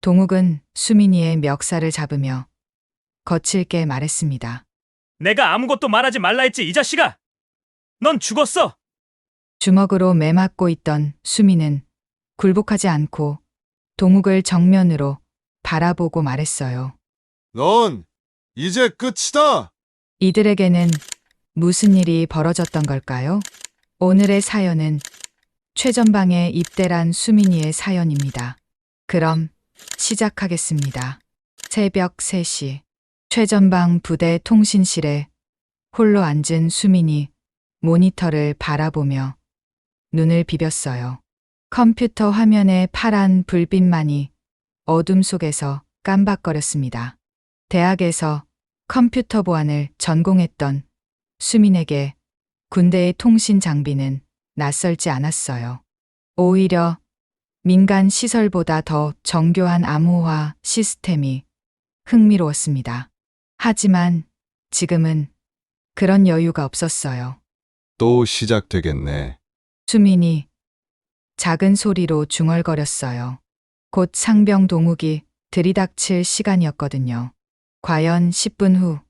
동욱은 수민이의 멱살을 잡으며 거칠게 말했습니다. 내가 아무것도 말하지 말라 했지, 이 자식아! 넌 죽었어! 주먹으로 매맞고 있던 수민은 굴복하지 않고 동욱을 정면으로 바라보고 말했어요. 넌 이제 끝이다. 이들에게는 무슨 일이 벌어졌던 걸까요? 오늘의 사연은 최전방에 입대란 수민이의 사연입니다. 그럼 시작하겠습니다. 새벽 3시 최전방 부대 통신실에 홀로 앉은 수민이 모니터를 바라보며 눈을 비볐어요. 컴퓨터 화면의 파란 불빛만이 어둠 속에서 깜박거렸습니다. 대학에서 컴퓨터 보안을 전공했던 수민에게 군대의 통신 장비는 낯설지 않았어요. 오히려 민간 시설보다 더 정교한 암호화 시스템이 흥미로웠습니다. 하지만 지금은 그런 여유가 없었어요. 또 시작되겠네. 수민이 작은 소리로 중얼거렸어요. 곧 상병 동욱이 들이닥칠 시간이었거든요. 과연 10분 후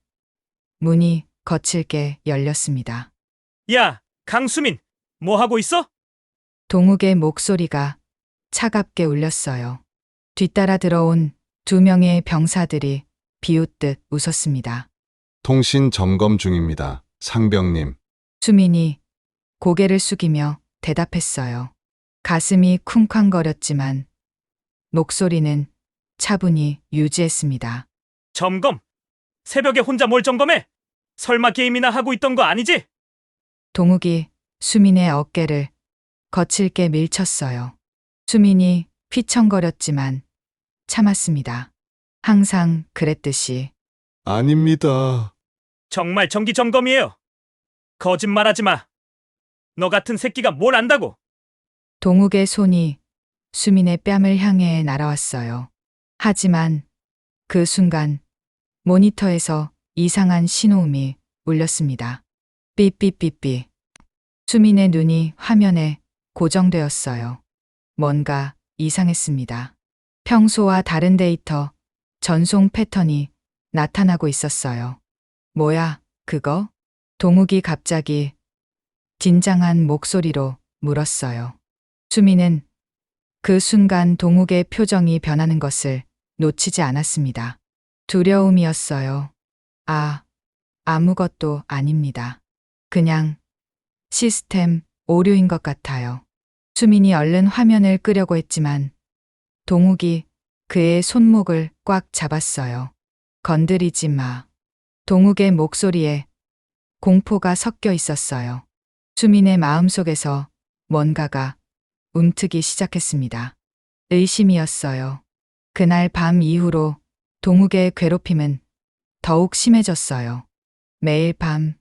문이 거칠게 열렸습니다. 야, 강수민! 뭐 하고 있어? 동욱의 목소리가 차갑게 울렸어요. 뒤따라 들어온 2명의 병사들이 비웃듯 웃었습니다. 통신 점검 중입니다. 상병님. 수민이 고개를 숙이며 대답했어요. 가슴이 쿵쾅거렸지만 목소리는 차분히 유지했습니다. 점검! 새벽에 혼자 뭘 점검해? 설마 게임이나 하고 있던 거 아니지? 동욱이 수민의 어깨를 거칠게 밀쳤어요. 수민이 휘청거렸지만 참았습니다. 항상 그랬듯이. 아닙니다. 정말 정기 점검이에요. 거짓말하지 마. 너 같은 새끼가 뭘 안다고? 동욱의 손이 수민의 뺨을 향해 날아왔어요. 하지만 그 순간 모니터에서 이상한 신호음이 울렸습니다. 삐삐삐삐. 수민의 눈이 화면에 고정되었어요. 뭔가 이상했습니다. 평소와 다른 데이터, 전송 패턴이 나타나고 있었어요. 뭐야, 그거? 동욱이 갑자기 긴장한 목소리로 물었어요. 수민은 그 순간 동욱의 표정이 변하는 것을 놓치지 않았습니다. 두려움이었어요. 아무것도 아닙니다. 그냥 시스템 오류인 것 같아요. 수민이 얼른 화면을 끄려고 했지만 동욱이 그의 손목을 꽉 잡았어요. 건드리지 마. 동욱의 목소리에 공포가 섞여 있었어요. 수민의 마음속에서 뭔가가 움트기 시작했습니다. 의심이었어요. 그날 밤 이후로 동욱의 괴롭힘은 더욱 심해졌어요. 매일 밤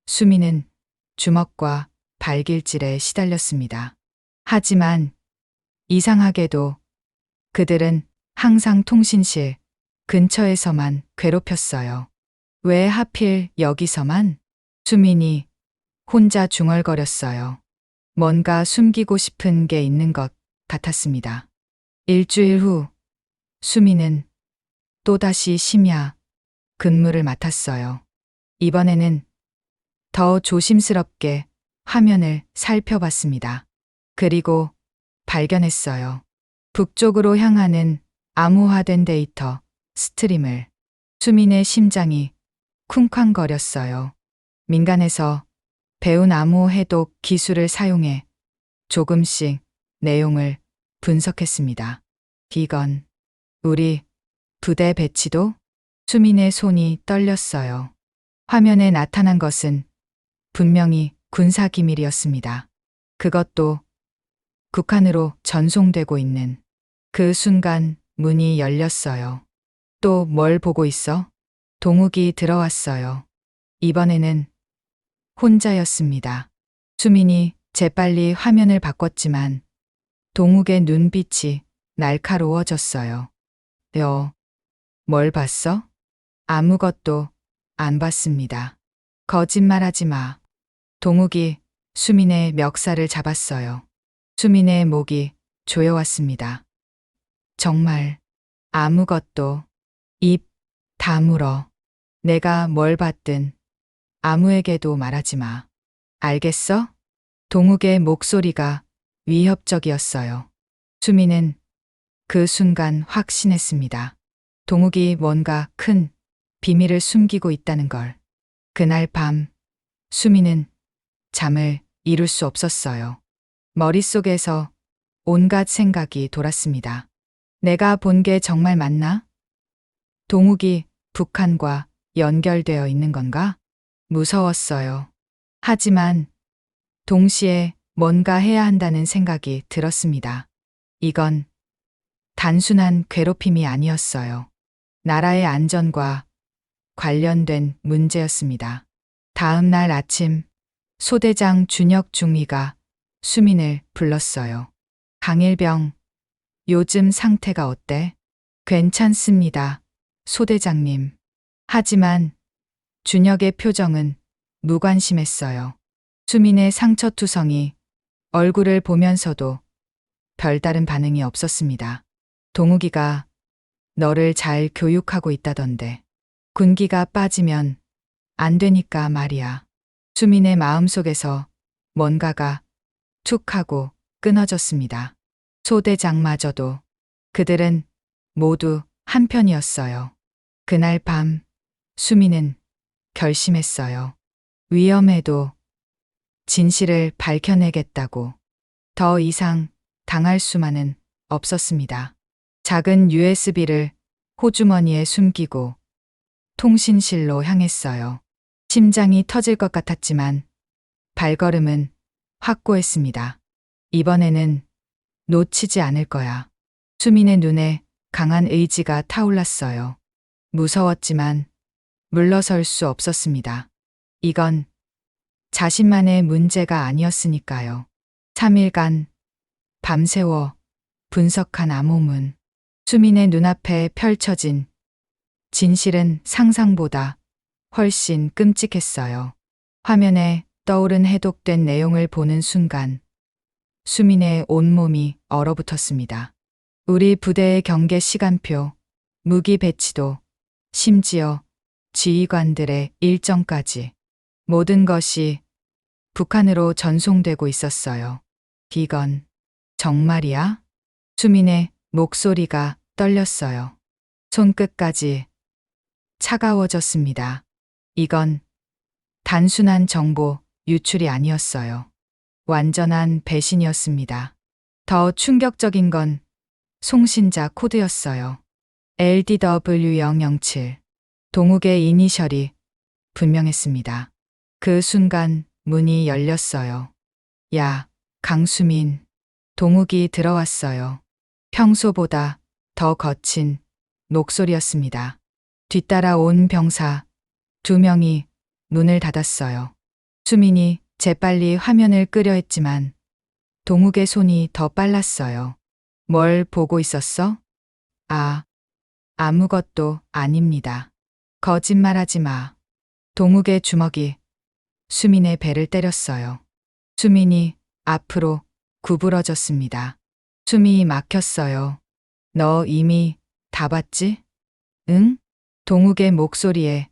수민은 주먹과 발길질에 시달렸습니다. 하지만 이상하게도 그들은 항상 통신실 근처에서만 괴롭혔어요. 왜 하필 여기서만? 수민이 혼자 중얼거렸어요. 뭔가 숨기고 싶은 게 있는 것 같았습니다. 일주일 후 수민은 또다시 심야 근무를 맡았어요. 이번에는 더 조심스럽게 화면을 살펴봤습니다. 그리고 발견했어요. 북쪽으로 향하는 암호화된 데이터 스트림을. 수민의 심장이 쿵쾅거렸어요. 민간에서 배운 암호 해독 기술을 사용해 조금씩 내용을 분석했습니다. 이건 우리 부대 배치도? 수민의 손이 떨렸어요. 화면에 나타난 것은 분명히 군사기밀이었습니다. 그것도 북한으로 전송되고 있는. 그 순간 문이 열렸어요. 또 뭘 보고 있어? 동욱이 들어왔어요. 이번에는 혼자였습니다. 수민이 재빨리 화면을 바꿨지만 동욱의 눈빛이 날카로워졌어요. 뭘 봤어? 아무것도 안 봤습니다. 거짓말하지 마. 동욱이 수민의 멱살을 잡았어요. 수민의 목이 조여왔습니다. 정말 아무것도. 입 다물어. 내가 뭘 받든 아무에게도 말하지 마. 알겠어? 동욱의 목소리가 위협적이었어요. 수미는 그 순간 확신했습니다. 동욱이 뭔가 큰 비밀을 숨기고 있다는 걸. 그날 밤 수미는 잠을 이룰 수 없었어요. 머릿속에서 온갖 생각이 돌았습니다. 내가 본 게 정말 맞나? 동욱이 북한과 연결되어 있는 건가? 무서웠어요. 하지만 동시에 뭔가 해야 한다는 생각이 들었습니다. 이건 단순한 괴롭힘이 아니었어요. 나라의 안전과 관련된 문제였습니다. 다음 날 아침 소대장 준혁 중위가 수민을 불렀어요. 강일병, 요즘 상태가 어때? 괜찮습니다, 소대장님. 하지만 준혁의 표정은 무관심했어요. 수민의 상처투성이 얼굴을 보면서도 별다른 반응이 없었습니다. 동욱이가 너를 잘 교육하고 있다던데. 군기가 빠지면 안 되니까 말이야. 수민의 마음속에서 뭔가가 툭 하고 끊어졌습니다. 소대장마저도. 그들은 모두 한편이었어요. 그날 밤 수민은 결심했어요. 위험해도 진실을 밝혀내겠다고. 더 이상 당할 수만은 없었습니다. 작은 USB를 호주머니에 숨기고 통신실로 향했어요. 심장이 터질 것 같았지만 발걸음은 확고했습니다. 이번에는 놓치지 않을 거야. 수민의 눈에 강한 의지가 타올랐어요. 무서웠지만 물러설 수 없었습니다. 이건 자신만의 문제가 아니었으니까요. 3일간 밤새워 분석한 암호문. 수민의 눈앞에 펼쳐진 진실은 상상보다 훨씬 끔찍했어요. 화면에 떠오른 해독된 내용을 보는 순간 수민의 온몸이 얼어붙었습니다. 우리 부대의 경계 시간표, 무기 배치도, 심지어 지휘관들의 일정까지 모든 것이 북한으로 전송되고 있었어요. 이건 정말이야? 수민의 목소리가 떨렸어요. 손끝까지 차가워졌습니다. 이건 단순한 정보 유출이 아니었어요. 완전한 배신이었습니다. 더 충격적인 건 송신자 코드였어요. LDW007. 동욱의 이니셜이 분명했습니다. 그 순간 문이 열렸어요. 야, 강수민. 동욱이 들어왔어요. 평소보다 더 거친 목소리였습니다. 뒤따라 온 병사 2명이 문을 닫았어요. 수민이 재빨리 화면을 끄려 했지만 동욱의 손이 더 빨랐어요. 뭘 보고 있었어? 아무것도 아닙니다. 거짓말하지 마. 동욱의 주먹이 수민의 배를 때렸어요. 수민이 앞으로 구부러졌습니다. 숨이 막혔어요. 너 이미 다 봤지? 응? 동욱의 목소리에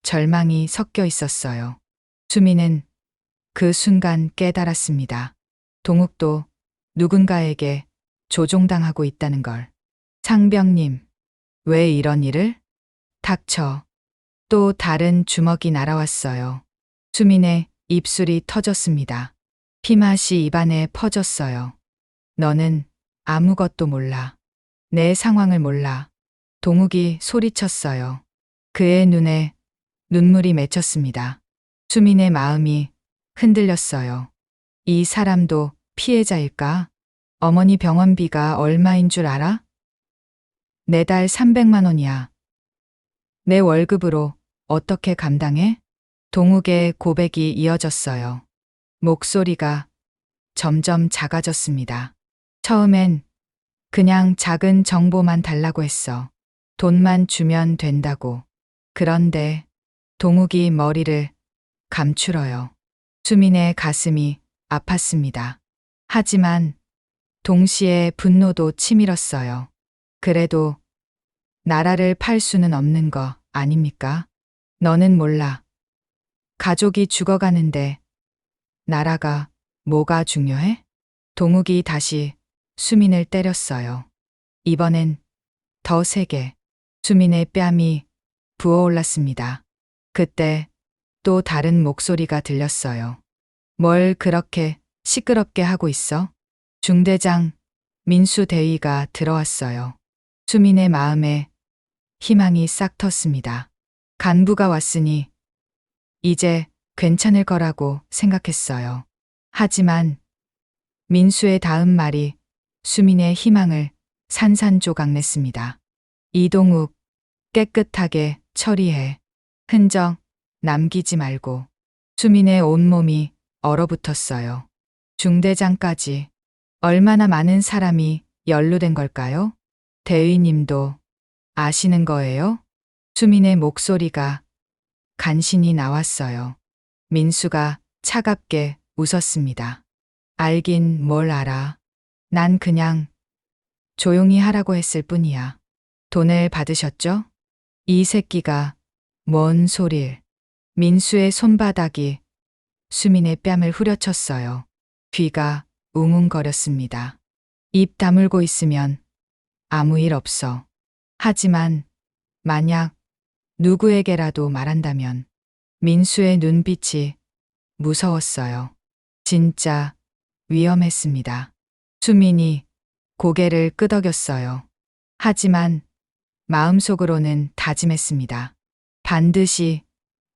절망이 섞여 있었어요. 수민은 그 순간 깨달았습니다. 동욱도 누군가에게 조종당하고 있다는 걸. 상병님, 왜 이런 일을? 닥쳐. 또 다른 주먹이 날아왔어요. 수민의 입술이 터졌습니다. 피맛이 입안에 퍼졌어요. 너는 아무것도 몰라. 내 상황을 몰라. 동욱이 소리쳤어요. 그의 눈에 눈물이 맺혔습니다. 수민의 마음이 흔들렸어요. 이 사람도 피해자일까? 어머니 병원비가 얼마인 줄 알아? 매달 300만 원이야. 내 월급으로 어떻게 감당해? 동욱의 고백이 이어졌어요. 목소리가 점점 작아졌습니다. 처음엔 그냥 작은 정보만 달라고 했어. 돈만 주면 된다고. 그런데 동욱이 머리를 감추러요. 수민의 가슴이 아팠습니다. 하지만 동시에 분노도 치밀었어요. 그래도 나라를 팔 수는 없는 거 아닙니까? 너는 몰라. 가족이 죽어가는데 나라가 뭐가 중요해? 동욱이 다시 수민을 때렸어요. 이번엔 더 세게. 수민의 뺨이 부어올랐습니다. 그때 또 다른 목소리가 들렸어요. 뭘 그렇게 시끄럽게 하고 있어? 중대장 민수 대위가 들어왔어요. 수민의 마음에 희망이 싹 텄습니다. 간부가 왔으니 이제 괜찮을 거라고 생각했어요. 하지만 민수의 다음 말이 수민의 희망을 산산조각냈습니다. 이동욱, 깨끗하게 처리해. 흔적 남기지 말고. 수민의 온몸이 얼어붙었어요. 중대장까지 얼마나 많은 사람이 연루된 걸까요? 대위님도 아시는 거예요? 수민의 목소리가 간신히 나왔어요. 민수가 차갑게 웃었습니다. 알긴 뭘 알아. 난 그냥 조용히 하라고 했을 뿐이야. 돈을 받으셨죠? 이 새끼가 뭔 소릴. 민수의 손바닥이 수민의 뺨을 후려쳤어요. 귀가 웅웅거렸습니다. 입 다물고 있으면 아무 일 없어. 하지만 만약 누구에게라도 말한다면 민수의 눈빛이 무서웠어요. 진짜 위험했습니다. 수민이 고개를 끄덕였어요. 하지만 마음속으로는 다짐했습니다. 반드시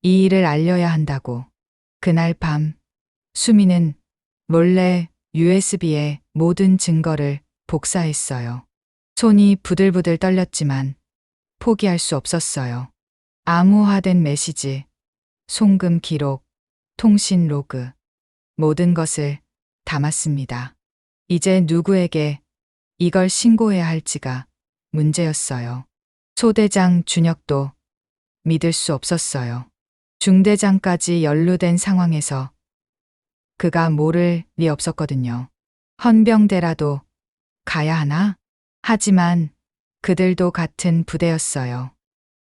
이 일을 알려야 한다고. 그날 밤 수민은 몰래 USB에 모든 증거를 복사했어요. 손이 부들부들 떨렸지만 포기할 수 없었어요. 암호화된 메시지, 송금 기록, 통신 로그, 모든 것을 담았습니다. 이제 누구에게 이걸 신고해야 할지가 문제였어요. 소대장 준혁도 믿을 수 없었어요. 중대장까지 연루된 상황에서 그가 모를 리 없었거든요. 헌병대라도 가야 하나? 하지만 그들도 같은 부대였어요.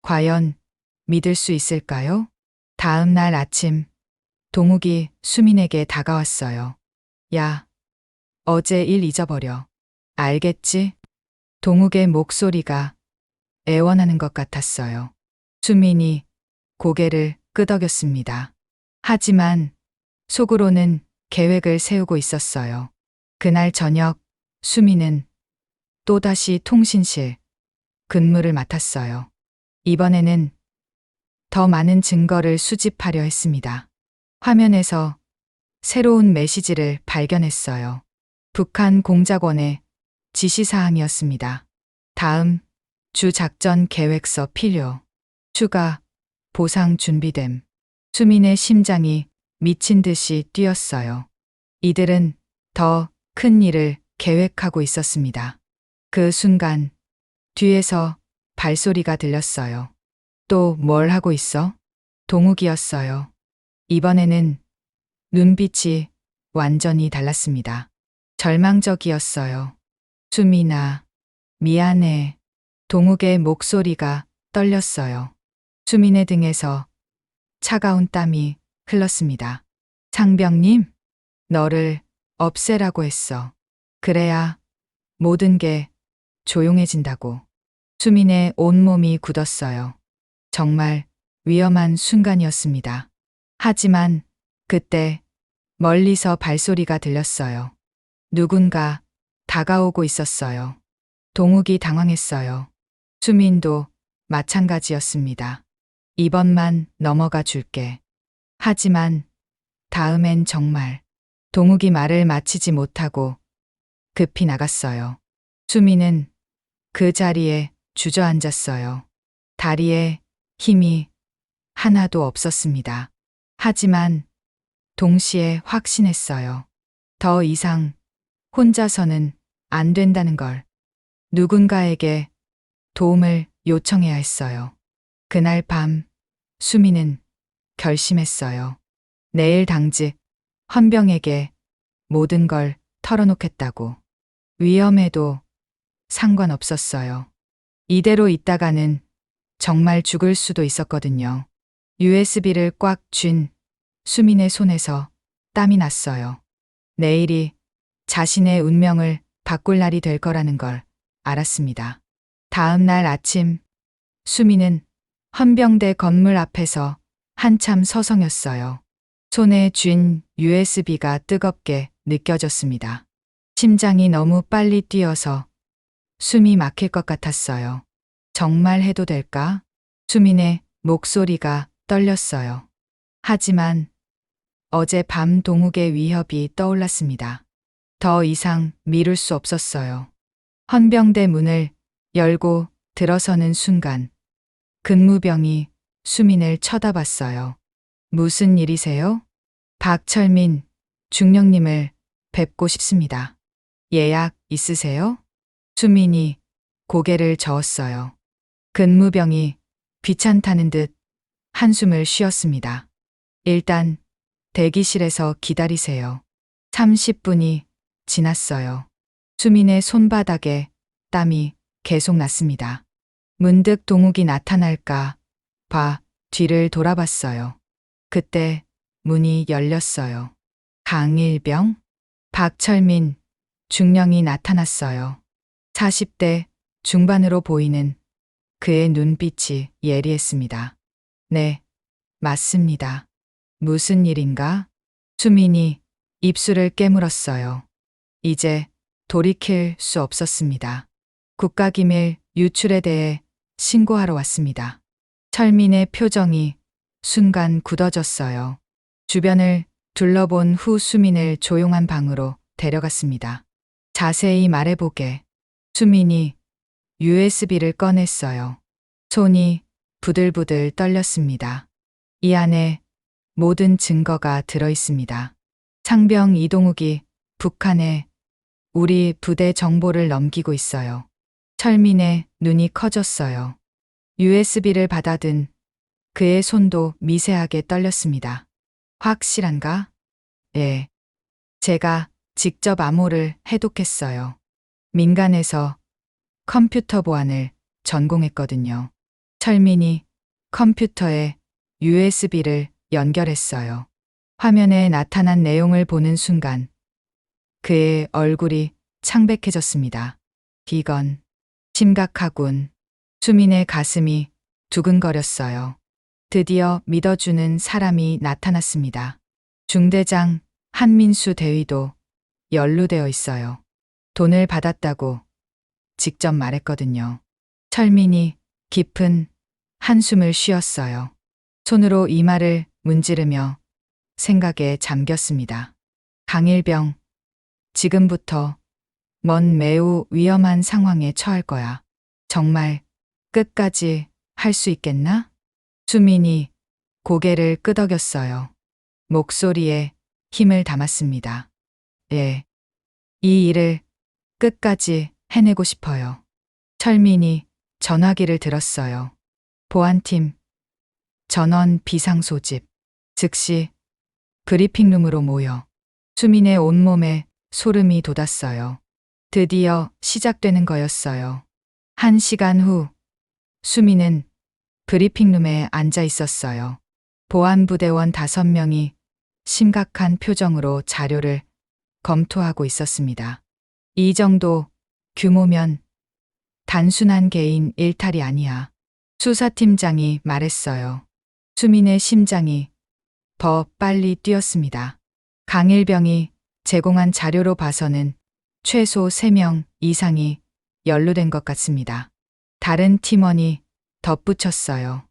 과연 믿을 수 있을까요? 다음 날 아침 동욱이 수민에게 다가왔어요. 야, 어제 일 잊어버려. 알겠지? 동욱의 목소리가 애원하는 것 같았어요. 수민이 고개를 끄덕였습니다. 하지만 속으로는 계획을 세우고 있었어요. 그날 저녁 수민은 또다시 통신실 근무를 맡았어요. 이번에는 더 많은 증거를 수집하려 했습니다. 화면에서 새로운 메시지를 발견했어요. 북한 공작원의 지시사항이었습니다. 다음 주 작전 계획서 필요. 추가 보상 준비됨. 수민의 심장이 미친 듯이 뛰었어요. 이들은 더 큰 일을 계획하고 있었습니다. 그 순간 뒤에서 발소리가 들렸어요. 또 뭘 하고 있어? 동욱이었어요. 이번에는 눈빛이 완전히 달랐습니다. 절망적이었어요. 수민아, 미안해. 동욱의 목소리가 떨렸어요. 수민의 등에서 차가운 땀이 흘렀습니다. 상병님, 너를 없애라고 했어. 그래야 모든 게 조용해진다고. 수민의 온몸이 굳었어요. 정말 위험한 순간이었습니다. 하지만 그때 멀리서 발소리가 들렸어요. 누군가 다가오고 있었어요. 동욱이 당황했어요. 수민도 마찬가지였습니다. 이번만 넘어가 줄게. 하지만 다음엔 정말. 동욱이 말을 마치지 못하고 급히 나갔어요. 수민은 그 자리에 주저앉았어요. 다리에 힘이 하나도 없었습니다. 하지만 동시에 확신했어요. 더 이상 혼자서는 안 된다는 걸. 누군가에게 도움을 요청해야 했어요. 그날 밤 수민은 결심했어요. 내일 당직 헌병에게 모든 걸 털어놓겠다고. 위험해도 상관없었어요. 이대로 있다가는 정말 죽을 수도 있었거든요. USB를 꽉 쥔 수민의 손에서 땀이 났어요. 내일이 자신의 운명을 바꿀 날이 될 거라는 걸 알았습니다. 다음 날 아침, 수민은 헌병대 건물 앞에서 한참 서성였어요. 손에 쥔 USB가 뜨겁게 느껴졌습니다. 심장이 너무 빨리 뛰어서 숨이 막힐 것 같았어요. 정말 해도 될까? 수민의 목소리가 떨렸어요. 하지만 어젯밤 동욱의 위협이 떠올랐습니다. 더 이상 미룰 수 없었어요. 헌병대 문을 열고 들어서는 순간 근무병이 수민을 쳐다봤어요. 무슨 일이세요? 박철민, 중령님을 뵙고 싶습니다. 예약 있으세요? 수민이 고개를 저었어요. 근무병이 귀찮다는 듯 한숨을 쉬었습니다. 일단 대기실에서 기다리세요. 30분이 지났어요. 수민의 손바닥에 땀이 계속 났습니다. 문득 동욱이 나타날까 봐 뒤를 돌아봤어요. 그때 문이 열렸어요. 강일병? 박철민, 중령이 나타났어요. 40대 중반으로 보이는 그의 눈빛이 예리했습니다. 네, 맞습니다. 무슨 일인가? 수민이 입술을 깨물었어요. 이제 돌이킬 수 없었습니다. 국가기밀 유출에 대해 신고하러 왔습니다. 철민의 표정이 순간 굳어졌어요. 주변을 둘러본 후 수민을 조용한 방으로 데려갔습니다. 자세히 말해보게. 수민이 USB를 꺼냈어요. 손이 부들부들 떨렸습니다. 이 안에 모든 증거가 들어있습니다. 상병 이동욱이 북한에 우리 부대 정보를 넘기고 있어요. 철민의 눈이 커졌어요. USB를 받아든 그의 손도 미세하게 떨렸습니다. 확실한가? 예. 제가 직접 암호를 해독했어요. 민간에서 컴퓨터 보안을 전공했거든요. 철민이 컴퓨터에 USB를 연결했어요. 화면에 나타난 내용을 보는 순간 그의 얼굴이 창백해졌습니다. 이건 심각하군. 수민의 가슴이 두근거렸어요. 드디어 믿어주는 사람이 나타났습니다. 중대장 한민수 대위도 연루되어 있어요. 돈을 받았다고 직접 말했거든요. 철민이 깊은 한숨을 쉬었어요. 손으로 이마를 문지르며 생각에 잠겼습니다. 강일병, 지금부터 넌 매우 위험한 상황에 처할 거야. 정말 끝까지 할 수 있겠나? 수민이 고개를 끄덕였어요. 목소리에 힘을 담았습니다. 예. 이 일을 끝까지 해내고 싶어요. 철민이 전화기를 들었어요. 보안팀, 전원 비상소집. 즉시 브리핑룸으로 모여. 수민의 온몸에 소름이 돋았어요. 드디어 시작되는 거였어요. 1시간 후, 수민은 브리핑룸에 앉아 있었어요. 보안부대원 5명이 심각한 표정으로 자료를 검토하고 있었습니다. 이 정도 규모면 단순한 개인 일탈이 아니야. 수사팀장이 말했어요. 수민의 심장이 더 빨리 뛰었습니다. 강일병이 제공한 자료로 봐서는 최소 3명 이상이 연루된 것 같습니다. 다른 팀원이 덧붙였어요.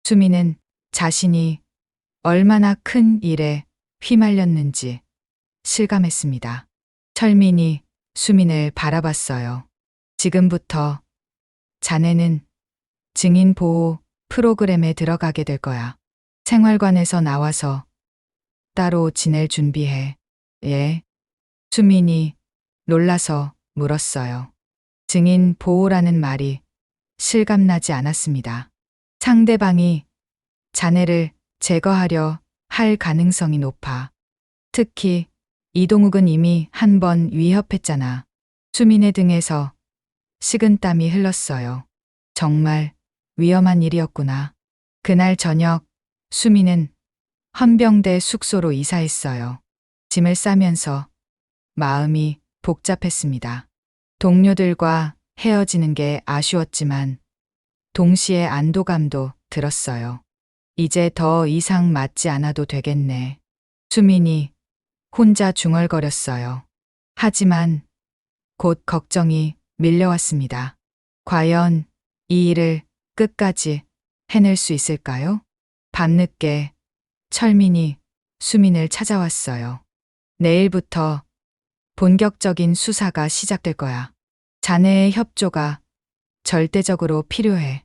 수민은 자신이 얼마나 큰 일에 휘말렸는지 실감했습니다. 철민이 수민을 바라봤어요. 지금부터 자네는 증인 보호 프로그램에 들어가게 될 거야. 생활관에서 나와서 따로 지낼 준비해. 예. 수민이 놀라서 물었어요. 증인 보호라는 말이 실감나지 않았습니다. 상대방이 자네를 제거하려 할 가능성이 높아. 특히 이동욱은 이미 한 번 위협했잖아. 수민의 등에서 식은땀이 흘렀어요. 정말 위험한 일이었구나. 그날 저녁 수미는 헌병대 숙소로 이사했어요. 짐을 싸면서 마음이 복잡했습니다. 동료들과 헤어지는 게 아쉬웠지만 동시에 안도감도 들었어요. 이제 더 이상 맞지 않아도 되겠네. 수민이 혼자 중얼거렸어요. 하지만 곧 걱정이 밀려왔습니다. 과연 이 일을 끝까지 해낼 수 있을까요? 밤늦게 철민이 수민을 찾아왔어요. 내일부터 본격적인 수사가 시작될 거야. 자네의 협조가 절대적으로 필요해.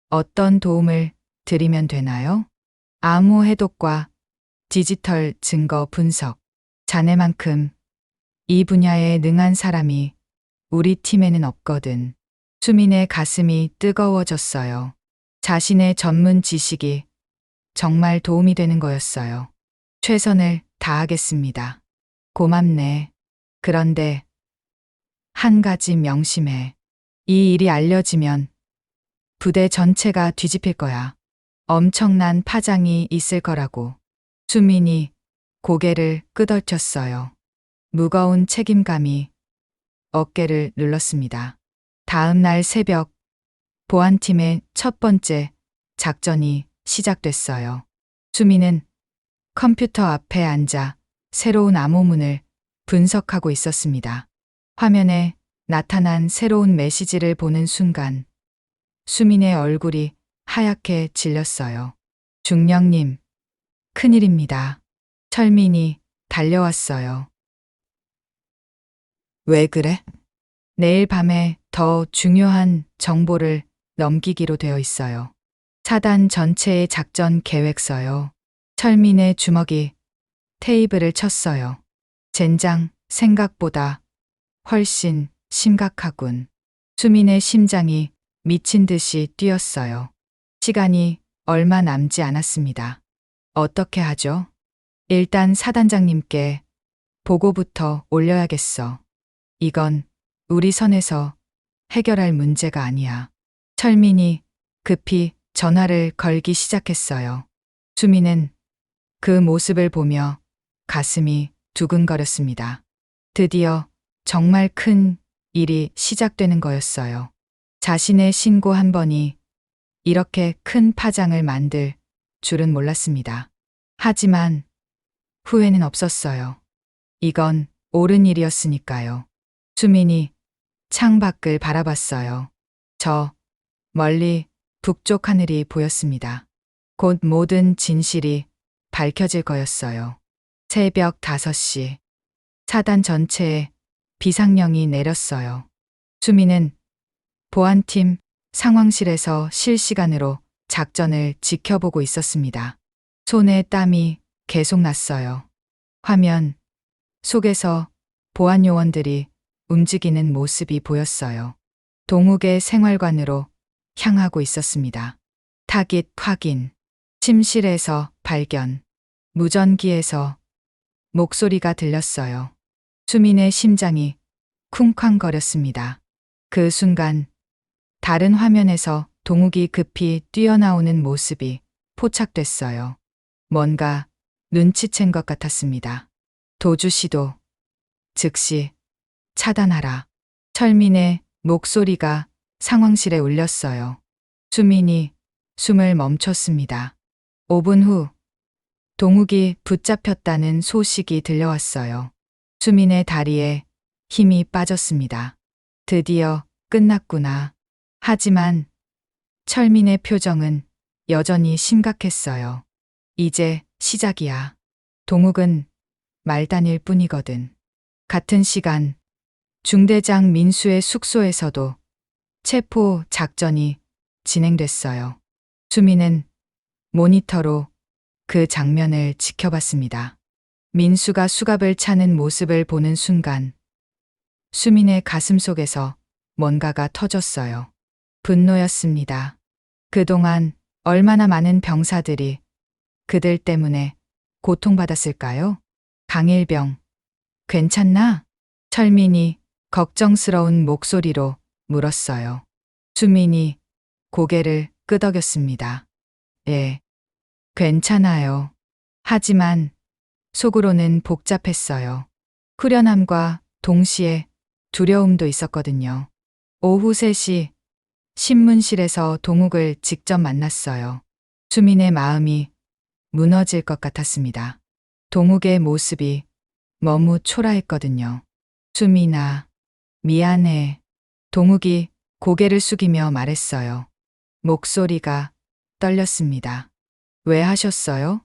어떤 도움을 드리면 되나요? 암호 해독과 디지털 증거 분석. 자네만큼 이 분야에 능한 사람이 우리 팀에는 없거든. 수민의 가슴이 뜨거워졌어요. 자신의 전문 지식이 정말 도움이 되는 거였어요. 최선을 다하겠습니다. 고맙네. 그런데 한 가지 명심해. 이 일이 알려지면 부대 전체가 뒤집힐 거야. 엄청난 파장이 있을 거라고. 수민이 고개를 끄덕였어요. 무거운 책임감이 어깨를 눌렀습니다. 다음 날 새벽 보안팀의 첫 번째 작전이 시작됐어요. 수민은 컴퓨터 앞에 앉아 새로운 암호문을 분석하고 있었습니다. 화면에 나타난 새로운 메시지를 보는 순간 수민의 얼굴이 하얗게 질렸어요. 중령님, 큰일입니다. 철민이 달려왔어요. 왜 그래? 내일 밤에 더 중요한 정보를 넘기기로 되어 있어요. 사단 전체의 작전 계획서요. 철민의 주먹이 테이블을 쳤어요. 젠장, 생각보다 훨씬 심각하군. 수민의 심장이 미친 듯이 뛰었어요. 시간이 얼마 남지 않았습니다. 어떻게 하죠? 일단 사단장님께 보고부터 올려야겠어. 이건 우리 선에서 해결할 문제가 아니야. 철민이 급히 전화를 걸기 시작했어요. 수민은 그 모습을 보며 가슴이 두근거렸습니다. 드디어 정말 큰 일이 시작되는 거였어요. 자신의 신고 한 번이 이렇게 큰 파장을 만들 줄은 몰랐습니다. 하지만 후회는 없었어요. 이건 옳은 일이었으니까요. 수민이 창밖을 바라봤어요. 저 멀리 북쪽 하늘이 보였습니다. 곧 모든 진실이 밝혀질 거였어요. 새벽 5시 사단 전체에 비상령이 내렸어요. 수민은 보안팀 상황실에서 실시간으로 작전을 지켜보고 있었습니다. 손에 땀이 계속 났어요. 화면 속에서 보안 요원들이 움직이는 모습이 보였어요. 동욱의 생활관으로 향하고 있었습니다. 타깃 확인, 침실에서 발견, 무전기에서 목소리가 들렸어요. 수민의 심장이 쿵쾅거렸습니다. 그 순간 다른 화면에서 동욱이 급히 뛰어나오는 모습이 포착됐어요. 뭔가 눈치챈 것 같았습니다. 도주 시도, 즉시 차단하라. 철민의 목소리가 상황실에 울렸어요. 수민이 숨을 멈췄습니다. 5분 후 동욱이 붙잡혔다는 소식이 들려왔어요. 수민의 다리에 힘이 빠졌습니다. 드디어 끝났구나. 하지만 철민의 표정은 여전히 심각했어요. 이제 시작이야. 동욱은 말단일 뿐이거든. 같은 시간 중대장 민수의 숙소에서도 체포 작전이 진행됐어요. 수민은 모니터로 그 장면을 지켜봤습니다. 민수가 수갑을 차는 모습을 보는 순간 수민의 가슴 속에서 뭔가가 터졌어요. 분노였습니다. 그동안 얼마나 많은 병사들이 그들 때문에 고통받았을까요? 강일병, 괜찮나? 철민이 걱정스러운 목소리로 물었어요. 수민이 고개를 끄덕였습니다. 예, 괜찮아요. 하지만 속으로는 복잡했어요. 후련함과 동시에 두려움도 있었거든요. 오후 3시 신문실에서 동욱을 직접 만났어요. 수민의 마음이 무너질 것 같았습니다. 동욱의 모습이 너무 초라했거든요. 수민아, 미안해. 동욱이 고개를 숙이며 말했어요. 목소리가 떨렸습니다. 왜 하셨어요?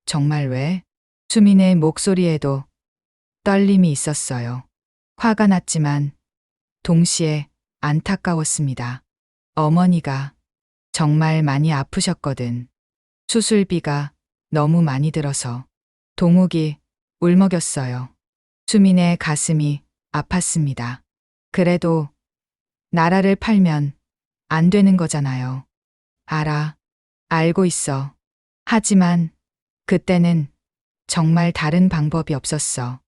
정말 왜? 수민의 목소리에도 떨림이 있었어요. 화가 났지만 동시에 안타까웠습니다. 어머니가 정말 많이 아프셨거든. 수술비가 너무 많이 들어서. 동욱이 울먹였어요. 수민의 가슴이 아팠습니다. 그래도 나라를 팔면 안 되는 거잖아요. 알아. 알고 있어. 하지만 그때는 정말 다른 방법이 없었어.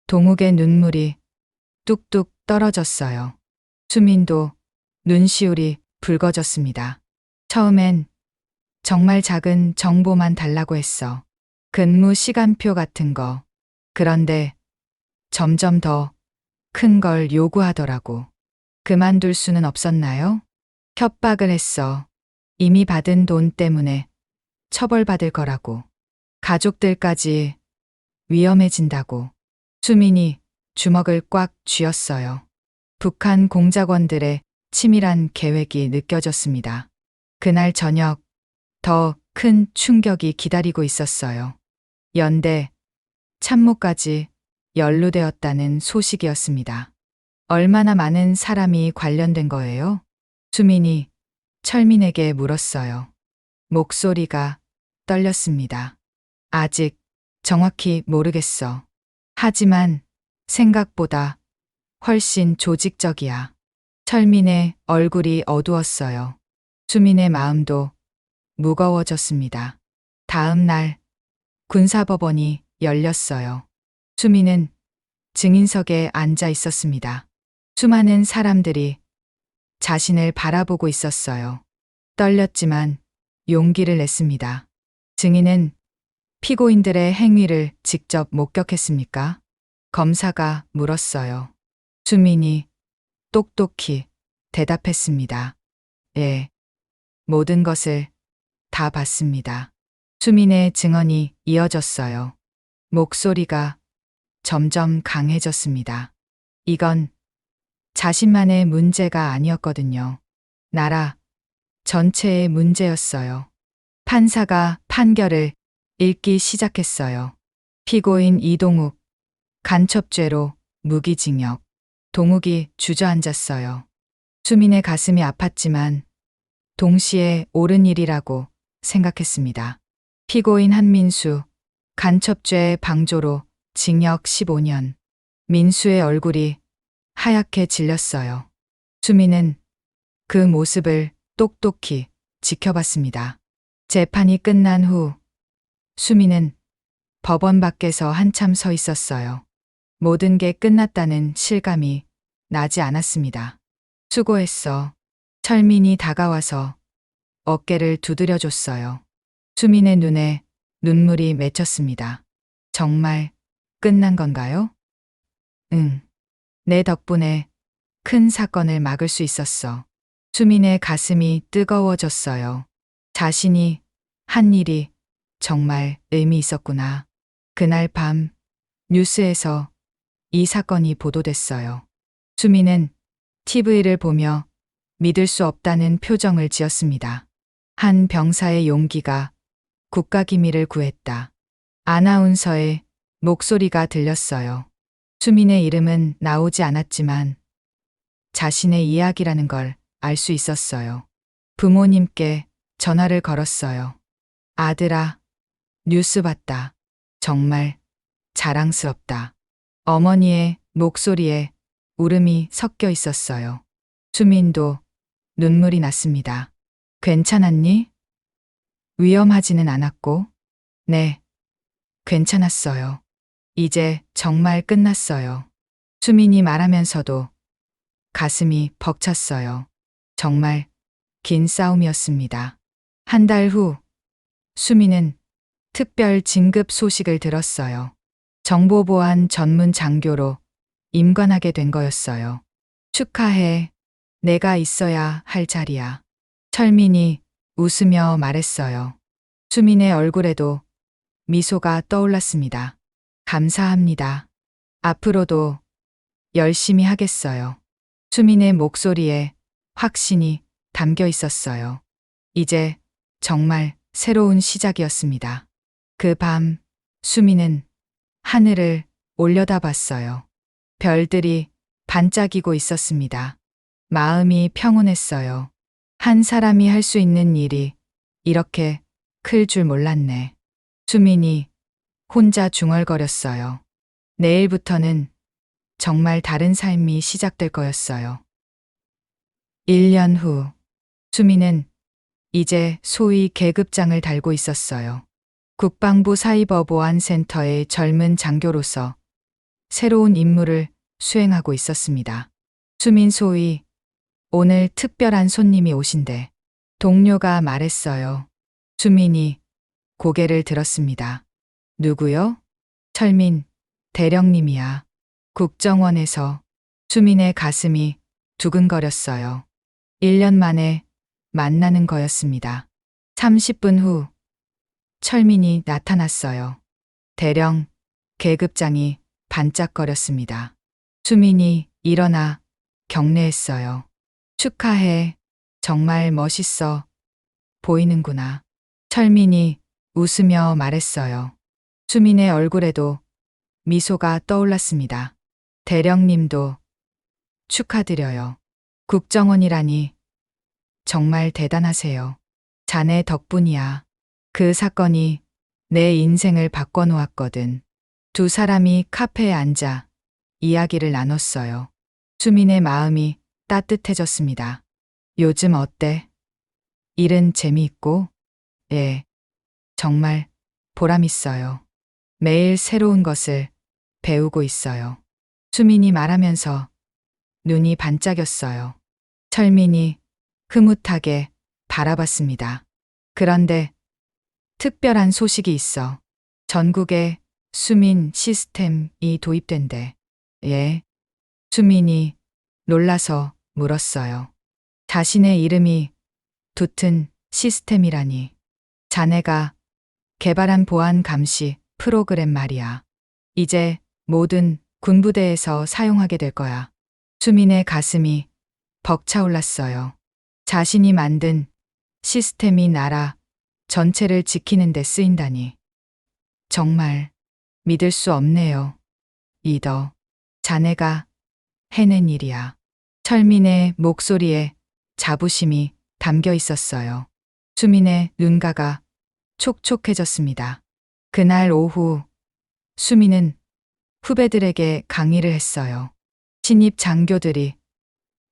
동욱의 눈물이 뚝뚝 떨어졌어요. 수민도 눈시울이 붉어졌습니다. 처음엔 정말 작은 정보만 달라고 했어. 근무 시간표 같은 거. 그런데 점점 더 큰 걸 요구하더라고. 그만둘 수는 없었나요? 협박을 했어. 이미 받은 돈 때문에 처벌받을 거라고. 가족들까지 위험해진다고. 수민이 주먹을 꽉 쥐었어요. 북한 공작원들의 치밀한 계획이 느껴졌습니다. 그날 저녁 더 큰 충격이 기다리고 있었어요. 연대 참모까지 연루되었다는 소식이었습니다. 얼마나 많은 사람이 관련된 거예요? 수민이 철민에게 물었어요. 목소리가 떨렸습니다. 아직 정확히 모르겠어. 하지만 생각보다 훨씬 조직적이야. 철민의 얼굴이 어두웠어요. 수민의 마음도 무거워졌습니다. 다음 날 군사법원이 열렸어요. 수민은 증인석에 앉아 있었습니다. 수많은 사람들이 자신을 바라보고 있었어요. 떨렸지만 용기를 냈습니다. 증인은 피고인들의 행위를 직접 목격했습니까? 검사가 물었어요. 수민이 똑똑히 대답했습니다. 예, 모든 것을 다 봤습니다. 수민의 증언이 이어졌어요. 목소리가 점점 강해졌습니다. 이건 자신만의 문제가 아니었거든요. 나라 전체의 문제였어요. 판사가 판결을 읽기 시작했어요. 피고인 이동욱, 간첩죄로 무기징역. 동욱이 주저앉았어요. 수민의 가슴이 아팠지만 동시에 옳은 일이라고 생각했습니다. 피고인 한민수, 간첩죄 방조로 징역 15년. 민수의 얼굴이 하얗게 질렸어요. 수민은 그 모습을 똑똑히 지켜봤습니다. 재판이 끝난 후 수민은 법원 밖에서 한참 서 있었어요. 모든 게 끝났다는 실감이 나지 않았습니다. 수고했어. 철민이 다가와서 어깨를 두드려줬어요. 수민의 눈에 눈물이 맺혔습니다. 정말 끝난 건가요? 응. 내 덕분에 큰 사건을 막을 수 있었어. 수민의 가슴이 뜨거워졌어요. 자신이 한 일이 정말 의미 있었구나. 그날 밤 뉴스에서 이 사건이 보도됐어요. 수민은 TV를 보며 믿을 수 없다는 표정을 지었습니다. 한 병사의 용기가 국가기밀을 구했다. 아나운서의 목소리가 들렸어요. 수민의 이름은 나오지 않았지만 자신의 이야기라는 걸 알 수 있었어요. 부모님께 전화를 걸었어요. 아들아, 뉴스 봤다. 정말 자랑스럽다. 어머니의 목소리에 울음이 섞여 있었어요. 수민도 눈물이 났습니다. 괜찮았니? 위험하지는 않았고? 네, 괜찮았어요. 이제 정말 끝났어요. 수민이 말하면서도 가슴이 벅찼어요. 정말 긴 싸움이었습니다. 한 달 후, 수미는 특별 진급 소식을 들었어요. 정보보안 전문 장교로 임관하게 된 거였어요. 축하해. 내가 있어야 할 자리야. 철민이 웃으며 말했어요. 수민의 얼굴에도 미소가 떠올랐습니다. 감사합니다. 앞으로도 열심히 하겠어요. 수민의 목소리에 확신이 담겨 있었어요. 이제 정말 새로운 시작이었습니다. 그 밤, 수민은 하늘을 올려다봤어요. 별들이 반짝이고 있었습니다. 마음이 평온했어요. 한 사람이 할 수 있는 일이 이렇게 클 줄 몰랐네. 수민이 혼자 중얼거렸어요. 내일부터는 정말 다른 삶이 시작될 거였어요. 1년 후, 수민은 이제 소위 계급장을 달고 있었어요. 국방부 사이버보안센터의 젊은 장교로서 새로운 임무를 수행하고 있었습니다. 수민 소위, 오늘 특별한 손님이 오신대. 동료가 말했어요. 수민이 고개를 들었습니다. 누구요? 철민, 대령님이야. 국정원에서. 수민의 가슴이 두근거렸어요. 1년 만에 만나는 거였습니다. 30분 후, 철민이 나타났어요. 대령, 계급장이 반짝거렸습니다. 수민이 일어나 격려했어요. 축하해. 정말 멋있어 보이는구나. 철민이 웃으며 말했어요. 수민의 얼굴에도 미소가 떠올랐습니다. 대령님도 축하드려요. 국정원이라니 정말 대단하세요. 자네 덕분이야. 그 사건이 내 인생을 바꿔놓았거든. 두 사람이 카페에 앉아 이야기를 나눴어요. 수민의 마음이 따뜻해졌습니다. 요즘 어때? 일은 재미있고? 예, 정말 보람있어요. 매일 새로운 것을 배우고 있어요. 수민이 말하면서 눈이 반짝였어요. 철민이 흐뭇하게 바라봤습니다. 그런데 특별한 소식이 있어. 전국에 수민 시스템이 도입된대. 예. 수민이 놀라서 물었어요. 자신의 이름이 붙은 시스템이라니. 자네가 개발한 보안 감시 프로그램 말이야. 이제 모든 군부대에서 사용하게 될 거야. 수민의 가슴이 벅차올랐어요. 자신이 만든 시스템이 나라 전체를 지키는 데 쓰인다니. 정말 믿을 수 없네요. 이더, 자네가 해낸 일이야. 철민의 목소리에 자부심이 담겨 있었어요. 수민의 눈가가 촉촉해졌습니다. 그날 오후, 수민은 후배들에게 강의를 했어요. 신입 장교들이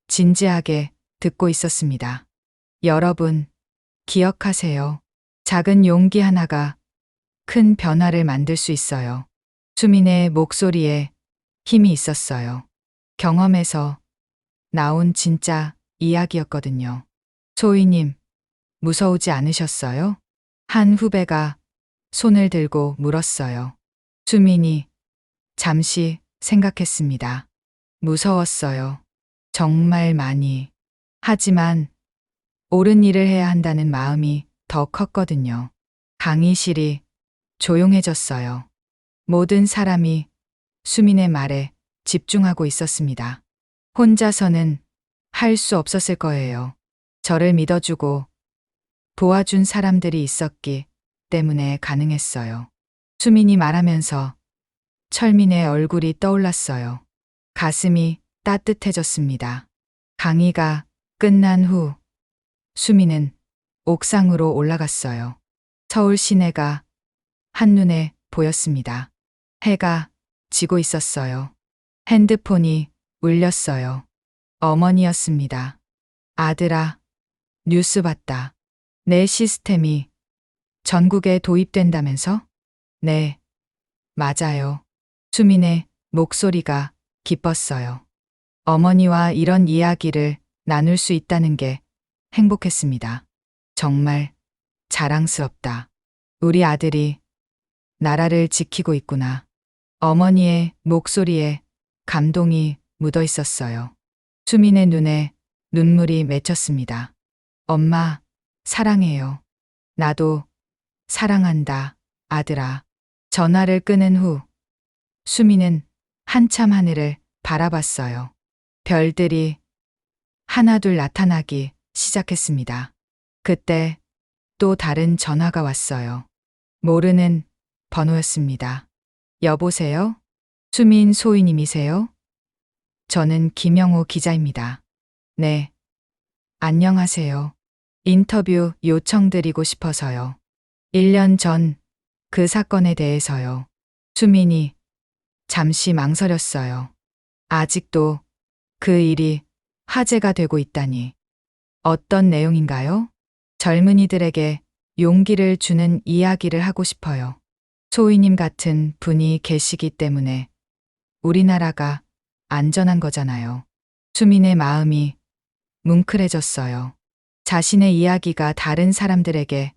진지하게 듣고 있었습니다. 여러분, 기억하세요. 작은 용기 하나가 큰 변화를 만들 수 있어요. 수민의 목소리에 힘이 있었어요. 경험에서 나온 진짜 이야기였거든요. 소희님, 무서우지 않으셨어요? 한 후배가 손을 들고 물었어요. 수민이 잠시 생각했습니다. 무서웠어요. 정말 많이. 하지만 옳은 일을 해야 한다는 마음이 더 컸거든요. 강의실이 조용해졌어요. 모든 사람이 수민의 말에 집중하고 있었습니다. 혼자서는 할 수 없었을 거예요. 저를 믿어주고 도와준 사람들이 있었기 때문에 가능했어요. 수민이 말하면서 철민의 얼굴이 떠올랐어요. 가슴이 따뜻해졌습니다. 강의가 끝난 후 수민은 옥상으로 올라갔어요. 서울 시내가 한눈에 보였습니다. 해가 지고 있었어요. 핸드폰이 울렸어요. 어머니였습니다. 아들아, 뉴스 봤다. 내 시스템이 전국에 도입된다면서? 네, 맞아요. 수민의 목소리가 기뻤어요. 어머니와 이런 이야기를 나눌 수 있다는 게 행복했습니다. 정말 자랑스럽다. 우리 아들이 나라를 지키고 있구나. 어머니의 목소리에 감동이 묻어 있었어요. 수민의 눈에 눈물이 맺혔습니다. 엄마, 사랑해요. 나도 사랑한다, 아들아. 전화를 끊은 후 수민은 한참 하늘을 바라봤어요. 별들이 하나둘 나타나기 시작했습니다. 그때 또 다른 전화가 왔어요. 모르는 번호였습니다. 여보세요? 수민 소희님이세요? 저는 김영호 기자입니다. 네. 안녕하세요. 인터뷰 요청드리고 싶어서요. 1년 전 그 사건에 대해서요. 수민이 잠시 망설였어요. 아직도 그 일이 화제가 되고 있다니. 어떤 내용인가요? 젊은이들에게 용기를 주는 이야기를 하고 싶어요. 소희님 같은 분이 계시기 때문에 우리나라가 안전한 거잖아요. 수민의 마음이 뭉클해졌어요. 자신의 이야기가 다른 사람들에게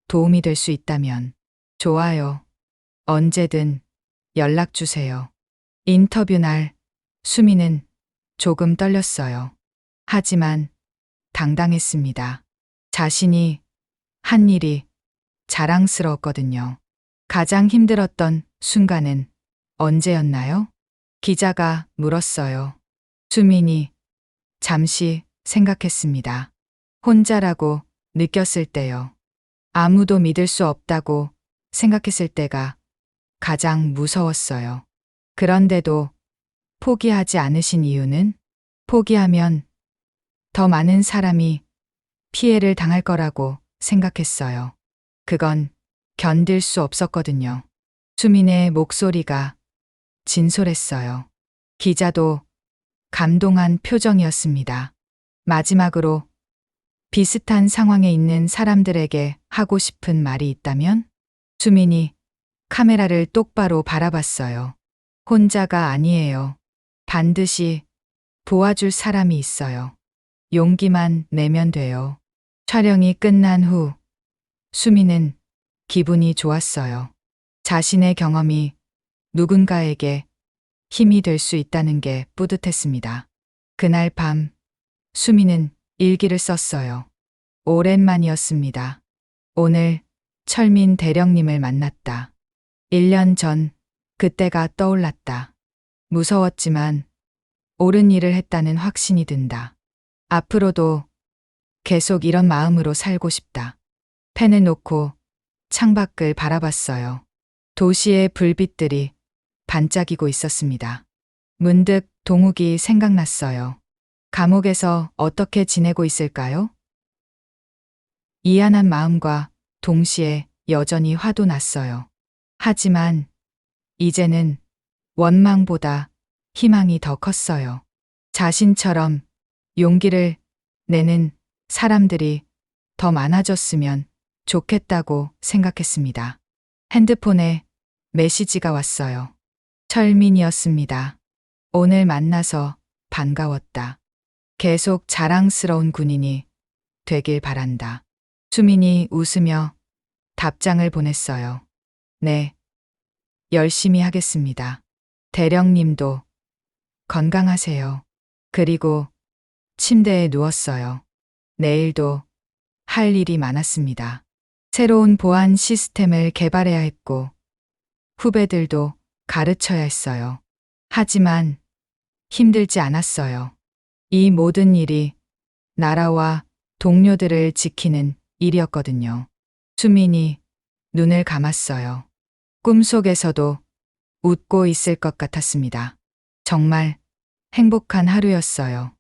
도움이 될 수 있다면 좋아요. 언제든 연락 주세요. 인터뷰 날 수민은 조금 떨렸어요. 하지만 당당했습니다. 자신이 한 일이 자랑스러웠거든요. 가장 힘들었던 순간은 언제였나요? 기자가 물었어요. 수민이 잠시 생각했습니다. 혼자라고 느꼈을 때요. 아무도 믿을 수 없다고 생각했을 때가 가장 무서웠어요. 그런데도 포기하지 않으신 이유는? 포기하면 더 많은 사람이 피해를 당할 거라고 생각했어요. 그건 견딜 수 없었거든요. 수민의 목소리가 진솔했어요. 기자도 감동한 표정이었습니다. 마지막으로 비슷한 상황에 있는 사람들에게 하고 싶은 말이 있다면? 수민이 카메라를 똑바로 바라봤어요. 혼자가 아니에요. 반드시 도와줄 사람이 있어요. 용기만 내면 돼요. 촬영이 끝난 후 수민은 기분이 좋았어요. 자신의 경험이 누군가에게 힘이 될 수 있다는 게 뿌듯했습니다. 그날 밤 수민은 일기를 썼어요. 오랜만이었습니다. 오늘 철민 대령님을 만났다. 1년 전 그때가 떠올랐다. 무서웠지만 옳은 일을 했다는 확신이 든다. 앞으로도 계속 이런 마음으로 살고 싶다. 펜을 놓고 창밖을 바라봤어요. 도시의 불빛들이 반짝이고 있었습니다. 문득 동욱이 생각났어요. 감옥에서 어떻게 지내고 있을까요? 이안한 마음과 동시에 여전히 화도 났어요. 하지만 이제는 원망보다 희망이 더 컸어요. 자신처럼 용기를 내는 사람들이 더 많아졌으면 좋겠다고 생각했습니다. 핸드폰에 메시지가 왔어요. 철민이었습니다. 오늘 만나서 반가웠다. 계속 자랑스러운 군인이 되길 바란다. 수민이 웃으며 답장을 보냈어요. 네, 열심히 하겠습니다. 대령님도 건강하세요. 그리고 침대에 누웠어요. 내일도 할 일이 많았습니다. 새로운 보안 시스템을 개발해야 했고 후배들도 가르쳐야 했어요. 하지만 힘들지 않았어요. 이 모든 일이 나라와 동료들을 지키는 일이었거든요. 수민이 눈을 감았어요. 꿈속에서도 웃고 있을 것 같았습니다. 정말 행복한 하루였어요.